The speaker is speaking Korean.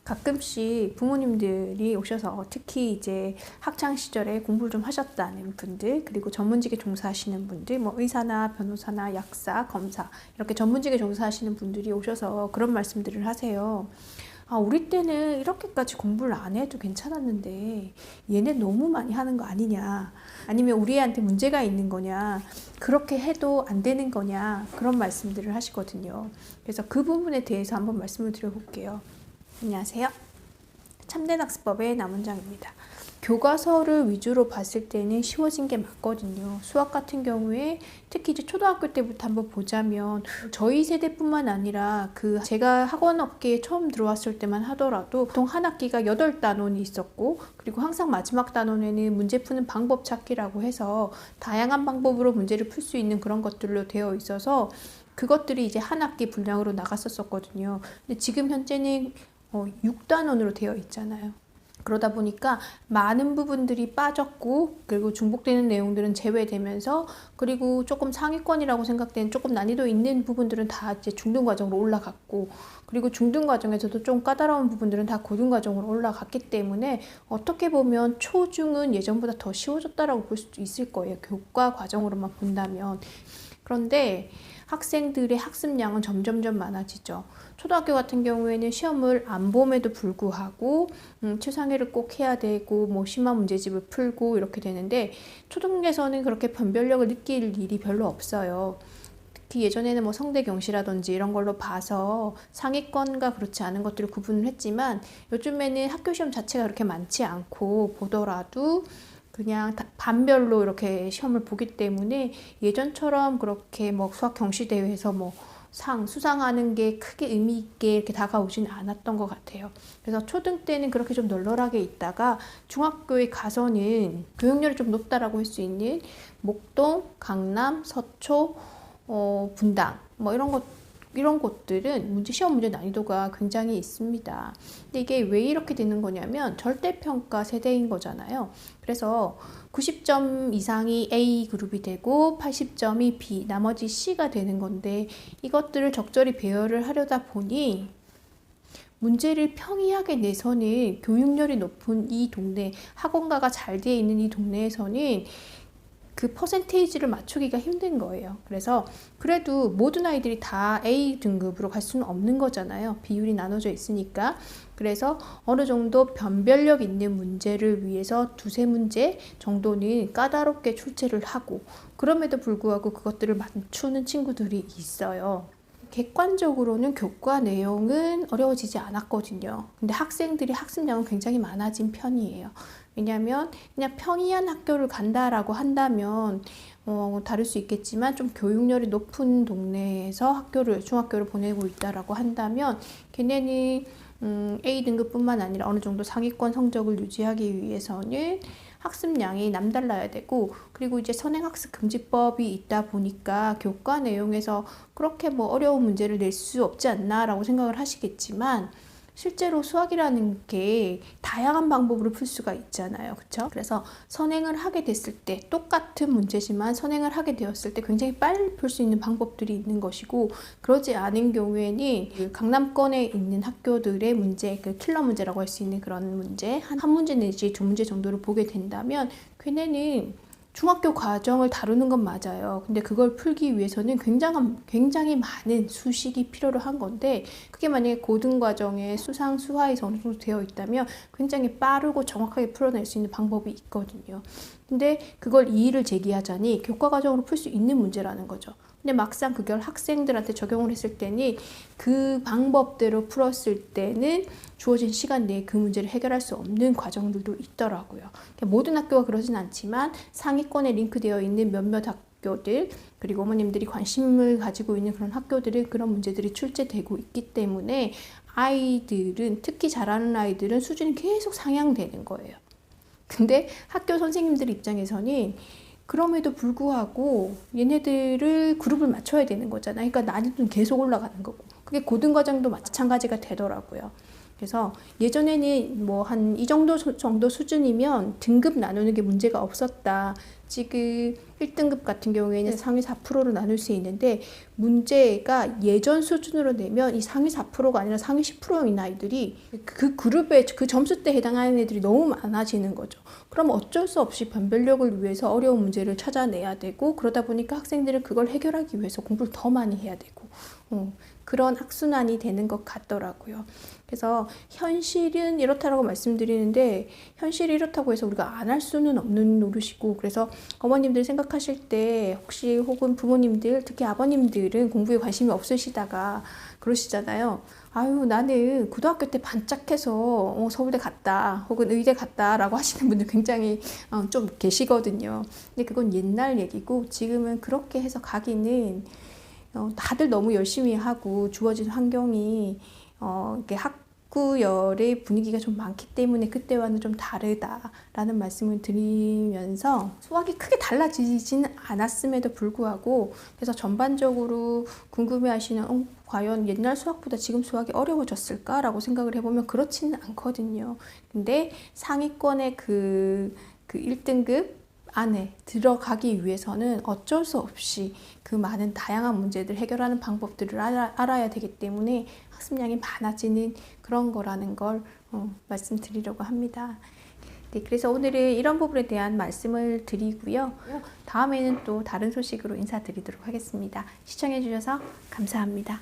가끔씩 부모님들이 오셔서 특히 이제 학창 시절에 공부를 좀 하셨다는 분들, 그리고 전문직에 종사하시는 분들, 뭐 의사나 변호사나 약사, 검사 이렇게 전문직에 종사하시는 분들이 오셔서 그런 말씀들을 하세요. 아, 우리 때는 이렇게까지 공부를 안 해도 괜찮았는데 얘네 너무 많이 하는 거 아니냐, 아니면 우리 애한테 문제가 있는 거냐, 그렇게 해도 안 되는 거냐, 그런 말씀들을 하시거든요. 그래서 그 부분에 대해서 한번 말씀을 드려볼게요. 안녕하세요. 참된학습법의 남은정입니다. 교과서를 위주로 봤을 때는 쉬워진 게 맞거든요. 수학 같은 경우에 특히 이제 초등학교 때부터 한번 보자면 저희 세대뿐만 아니라 제가 학원 업계에 처음 들어왔을 때만 하더라도 보통 한 학기가 8단원이 있었고, 그리고 항상 마지막 단원에는 문제 푸는 방법 찾기라고 해서 다양한 방법으로 문제를 풀 수 있는 그런 것들로 되어 있어서 그것들이 이제 한 학기 분량으로 나갔었거든요. 근데 지금 현재는 6단원으로 되어 있잖아요. 그러다 보니까 많은 부분들이 빠졌고, 그리고 중복되는 내용들은 제외되면서, 그리고 조금 상위권이라고 생각되는 조금 난이도 있는 부분들은 다 이제 중등 과정으로 올라갔고, 그리고 중등 과정에서도 좀 까다로운 부분들은 다 고등 과정으로 올라갔기 때문에 어떻게 보면 초중은 예전보다 더 쉬워졌다라고 볼 수도 있을 거예요. 교과 과정으로만 본다면. 그런데 학생들의 학습량은 점점점 많아지죠. 초등학교 같은 경우에는 시험을 안 봄에도 불구하고 최상위를 꼭 해야 되고, 뭐 심화 문제집을 풀고 이렇게 되는데, 초등에서는 그렇게 변별력을 느낄 일이 별로 없어요. 특히 예전에는 뭐 성대 경시라든지 이런 걸로 봐서 상위권과 그렇지 않은 것들을 구분을 했지만, 요즘에는 학교 시험 자체가 그렇게 많지 않고, 보더라도 그냥 반별로 이렇게 시험을 보기 때문에 예전처럼 그렇게 뭐 수학 경시 대회에서 뭐 수상하는 게 크게 의미 있게 이렇게 다가오지는 않았던 것 같아요. 그래서 초등 때는 그렇게 좀 널널하게 있다가 중학교에 가서는 교육열이 좀 높다라고 할 수 있는 목동, 강남, 서초, 분당 뭐 이런 곳들은 시험 문제 난이도가 굉장히 있습니다. 근데 이게 왜 이렇게 되는 거냐면 절대평가 세대인 거잖아요. 그래서 90점 이상이 A 그룹이 되고 80점이 B, 나머지 C가 되는 건데, 이것들을 적절히 배열을 하려다 보니 문제를 평이하게 내서는 교육열이 높은 이 동네, 학원가가 잘 되어 있는 이 동네에서는 그 퍼센테이지를 맞추기가 힘든 거예요. 그래서 그래도 모든 아이들이 다 A 등급으로 갈 수는 없는 거잖아요. 비율이 나눠져 있으니까. 그래서 어느 정도 변별력 있는 문제를 위해서 두세 문제 정도는 까다롭게 출제를 하고, 그럼에도 불구하고 그것들을 맞추는 친구들이 있어요. 객관적으로는 교과 내용은 어려워지지 않았거든요. 근데 학생들이 학습량은 굉장히 많아진 편이에요. 왜냐하면 그냥 평이한 학교를 간다라고 한다면 다를 수 있겠지만, 좀 교육열이 높은 동네에서 중학교를 보내고 있다라고 한다면 걔네는 A 등급뿐만 아니라 어느 정도 상위권 성적을 유지하기 위해서는 학습량이 남달라야 되고, 그리고 이제 선행학습금지법이 있다 보니까 교과 내용에서 그렇게 뭐 어려운 문제를 낼 수 없지 않나라고 생각을 하시겠지만, 실제로 수학이라는 게 다양한 방법으로 풀 수가 있잖아요. 그렇죠? 그래서 선행을 하게 됐을 때, 똑같은 문제지만 선행을 하게 되었을 때 굉장히 빨리 풀 수 있는 방법들이 있는 것이고, 그러지 않은 경우에는 그 강남권에 있는 학교들의 문제, 그 킬러 문제라고 할 수 있는 그런 문제, 한 문제 내지 두 문제 정도를 보게 된다면 걔네는 중학교 과정을 다루는 건 맞아요. 근데 그걸 풀기 위해서는 굉장히 많은 수식이 필요로 한 건데, 그게 만약에 고등 과정에 수상, 수하에서 어느 정도 되어 있다면 굉장히 빠르고 정확하게 풀어낼 수 있는 방법이 있거든요. 근데 그걸 이의를 제기하자니 교과 과정으로 풀 수 있는 문제라는 거죠. 근데 막상 그걸 학생들한테 적용을 했을 때는 그 방법대로 풀었을 때는 주어진 시간 내에 그 문제를 해결할 수 없는 과정들도 있더라고요. 모든 학교가 그러진 않지만 상위권에 링크되어 있는 몇몇 학교들, 그리고 어머님들이 관심을 가지고 있는 그런 학교들은 그런 문제들이 출제되고 있기 때문에 아이들은, 특히 잘하는 아이들은 수준이 계속 상향되는 거예요. 근데 학교 선생님들 입장에서는 그럼에도 불구하고 얘네들을 그룹을 맞춰야 되는 거잖아요. 그러니까 난이도는 계속 올라가는 거고, 그게 고등과정도 마찬가지가 되더라고요. 그래서 예전에는 뭐 한 이 정도 수준이면 등급 나누는 게 문제가 없었다. 지금 1등급 같은 경우에는 상위 4%로 나눌 수 있는데 문제가 예전 수준으로 내면 이 상위 4%가 아니라 상위 10%인 아이들이 그 그룹에 그 점수대에 해당하는 애들이 너무 많아지는 거죠. 그럼 어쩔 수 없이 변별력을 위해서 어려운 문제를 찾아내야 되고 그러다 보니까 학생들은 그걸 해결하기 위해서 공부를 더 많이 해야 되고 그런 악순환이 되는 것 같더라고요. 그래서 현실은 이렇다라고 말씀드리는데 현실이 이렇다고 해서 우리가 안 할 수는 없는 노릇이고 그래서 어머님들 생각하실 때 혹시 혹은 부모님들 특히 아버님들은 공부에 관심이 없으시다가 그러시잖아요. 아유 나는 고등학교 때 반짝해서 서울대 갔다 혹은 의대 갔다 라고 하시는 분들 굉장히 좀 계시거든요. 근데 그건 옛날 얘기고 지금은 그렇게 해서 가기는 다들 너무 열심히 하고 주어진 환경이 이렇게 학구열의 분위기가 좀 많기 때문에 그때와는 좀 다르다라는 말씀을 드리면서 수학이 크게 달라지지는 않았음에도 불구하고 그래서 전반적으로 궁금해하시는 과연 옛날 수학보다 지금 수학이 어려워졌을까라고 생각을 해보면 그렇지는 않거든요. 근데 상위권의 그 1등급 안에 들어가기 위해서는 어쩔 수 없이 그 많은 다양한 문제들 해결하는 방법들을 알아야 되기 때문에 학습량이 많아지는 그런 거라는 걸 말씀드리려고 합니다. 네, 그래서 오늘은 이런 부분에 대한 말씀을 드리고요. 다음에는 또 다른 소식으로 인사드리도록 하겠습니다. 시청해 주셔서 감사합니다.